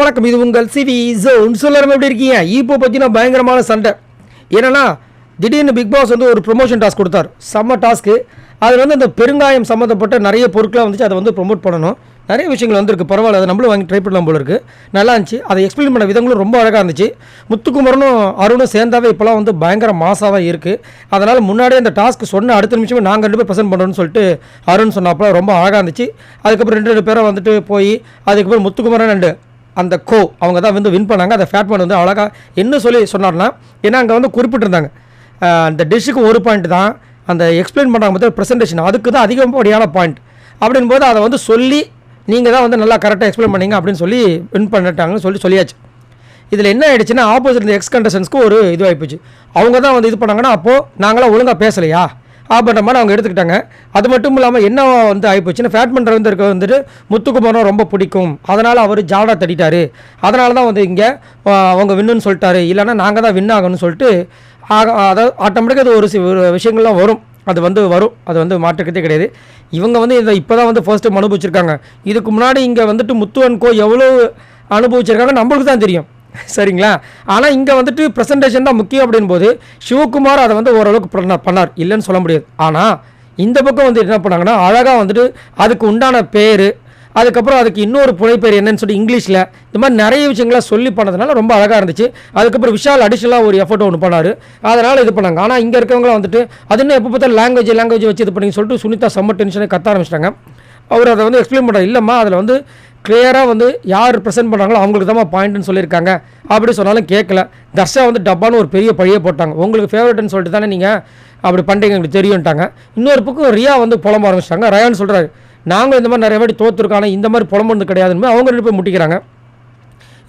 வணக்கம், இது உங்கள் சிவி ஜோன். எல்லாரும் எப்படி இருக்கீங்க? இப்போ பார்த்தீங்கன்னா பயங்கரமான சண்டை. என்னன்னா திடீர்னு பிக் பாஸ் வந்து ஒரு ப்ரொமோஷன் டாஸ்க் கொடுத்தார். செம்ம டாஸ்க்கு. அதில் வந்து அந்த பெருங்காயம் சம்மந்தப்பட்ட நிறைய பொருட்களாக வந்துச்சு. அதை வந்து ப்ரொமோட் பண்ணணும். நிறைய விஷயங்கள் வந்துருக்கு. பரவாயில்ல, அதை நம்மளும் வாங்கி ட்ரை பண்ணலாம் போல இருக்குது. நல்லா இருந்துச்சு. அதை எக்ஸ்பிளைன் பண்ண விதங்களும் ரொம்ப அழகாக இருந்துச்சு. முத்துக்குமரனும் அருணும் சேர்ந்தாவே இப்போலாம் வந்து பயங்கர மாசாவாக இருக்குது. அதனால் முன்னாடியே அந்த டாஸ்க் சொன்ன அடுத்த நிமிஷமே நாங்கள் 2 பேர் ப்ரெசென்ட் பண்ணுறோன்னு சொல்லிட்டு அருண் சொன்னாப்போ ரொம்ப அழகாக இருந்துச்சு. அதுக்கப்புறம் 2 பேரை வந்துட்டு போய் அதுக்கப்புறம் முத்துக்குமரன் அண்டு அந்த அவங்க தான் வந்து வின் பண்ணாங்க. அந்த ஃபேட் பண்ண வந்து அழகாக என்ன சொல்லி சொன்னார்னா, ஏன்னா அங்கே வந்து குறிப்பிட்டிருந்தாங்க அந்த டிஷ்ஷுக்கு 1 பாயிண்ட் தான் அந்த எக்ஸ்பிளைன் பண்ணுறாங்க பார்த்தா ப்ரெசன்டேஷன், அதுக்கு தான் அதிகப்படியான பாயிண்ட். அப்படின் போது அதை வந்து சொல்லி நீங்கள் தான் வந்து நல்லா கரெக்டாக எக்ஸ்பிளைன் பண்ணீங்க அப்படின்னு சொல்லி வின் பண்ணிட்டாங்கன்னு சொல்லியாச்சு. இதில் என்ன ஆகிடுச்சுன்னா, ஆப்போசிட் இந்த எக்ஸ் கண்டஸ்டன்ஸ்க்கு ஒரு இது ஆகிப்போச்சு. அவங்க தான் வந்து இது பண்ணாங்கன்னா, அப்போது நாங்களாம் ஒழுங்காக பேசலையா அப்படின்ற மாதிரி அவங்க எடுத்துக்கிட்டாங்க. அது மட்டும் இல்லாமல் என்ன வந்து ஆகிப்போச்சுன்னா, ஃபேட் பண்ணுற வந்து இருக்க வந்துட்டு முத்துக்குமரனும் ரொம்ப பிடிக்கும், அதனால் அவர் ஜாடா தட்டிட்டார், அதனால தான் வந்து இங்கே அவங்க வின்னுன்னு சொல்லிட்டாரு, இல்லைனா நாங்கள் தான் வின் ஆகணும்னு சொல்லிட்டு அதாவது ஆட்டோமேட்டிக்காக அது ஒரு விஷயங்கள்லாம் வரும். அது வந்து வரும், அது வந்து மாற்றுக்கிறதே கிடையாது. இவங்க வந்து இதை இப்போ தான் வந்து ஃபர்ஸ்ட் டைம் அனுபவிச்சிருக்காங்க. இதுக்கு முன்னாடி இங்கே வந்துட்டு முத்துவன்கோ எவ்வளோ அனுபவிச்சிருக்காங்க நம்மளுக்கு தான் தெரியும், சரிங்களா? ஆனால் இங்கே வந்துட்டு ப்ரெசன்டேஷன் தான் முக்கியம் அப்படின் போது சிவகுமார் அதை வந்து ஓரளவுக்கு பண்ணார், இல்லைன்னு சொல்ல முடியாது. ஆனால் இந்த பக்கம் வந்து என்ன பண்ணாங்கன்னா, அழகாக வந்துட்டு அதுக்கு உண்டான பேர், அதுக்கப்புறம் அதுக்கு இன்னொரு புனைப்பேர் என்னன்னு சொல்லி இங்கிலீஷில் இந்த மாதிரி நிறைய விஷயங்களை சொல்லி பண்ணதுனால ரொம்ப அழகாக இருந்துச்சு. அதுக்கப்புறம் விஷால் அடிஷனலாக ஒரு எஃபர்ட் ஒன்று பண்ணார், அதனால் இது பண்ணாங்க. ஆனால் இங்கே இருக்கவங்களாம் வந்துட்டு அது இன்னும் எப்போ பார்த்தாலும் லாங்குவேஜ் வச்சு இது பண்ணி சொல்லிட்டு சுனிதா செம்ம டென்ஷனை கத்த ஆரம்பிச்சிட்டாங்க. அவர் அதை வந்து எக்ஸ்பிளைன் பண்ணுறாரு, இல்லைம்மா அதில் வந்து கிளியராக வந்து யார் ப்ரெசென்ட் பண்ணுறாங்களோ அவங்களுக்கு தான் பாயிண்ட்னு சொல்லியிருக்காங்க. அப்படி சொன்னாலும் கேட்கல. தர்ஷா வந்து டப்பான்னு ஒரு பெரிய பழியை போட்டாங்க. உங்களுக்கு ஃபேவரட்னு சொல்லிட்டு தானே நீங்கள் அப்படி பண்ணுறீங்க, எங்களுக்கு தெரியும்ட்டாங்க. இன்னொரு பக்கம் ரியா வந்து புலம்ப ஆரம்பிச்சிட்டாங்க. ரயான்னு சொல்கிறாரு, நாங்களும் இந்த மாதிரி நிறைய வாட்டி தோற்றுருக்கோம், ஆனால் இந்த மாதிரி புலம்புறது கிடையாதுன்னு அவங்க 2 பேர் முட்டிக்கிறாங்க.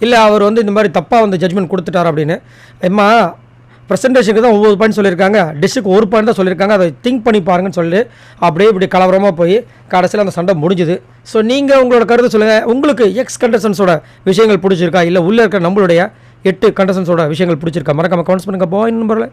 இல்லை அவர் வந்து இந்த மாதிரி தப்பாக வந்து ஜட்ஜ்மெண்ட் கொடுத்துட்டார் அப்படின்னு. அம்மா ப்ரெசன்டேஷனுக்கு தான் 9 பாயிண்ட் சொல்லியிருக்காங்க, டிஷ்ஷுக்கு 1 பாயிண்ட் தான் சொல்லியிருக்காங்க, அதை திங்க் பண்ணி பாருங்கன்னு சொல்லி அப்படியே இப்படி கலவரமாக போய் கடைசியில் அந்த சண்டை முடிஞ்சுது. ஸோ நீங்கள் உங்களோட கருத்து சொல்லுங்கள். உங்களுக்கு எக்ஸ் கண்டஸ்டன்ஸோட விஷயங்கள் பிடிச்சிருக்கா, இல்லை உள்ளே இருக்கிற நம்மளுடைய 8 கண்டஸ்டன்ஸோட விஷயங்கள் பிடிச்சிருக்கா? மறக்காம கமெண்ட்ஸ் பண்ணுங்கள். பாய் நம்பரில்.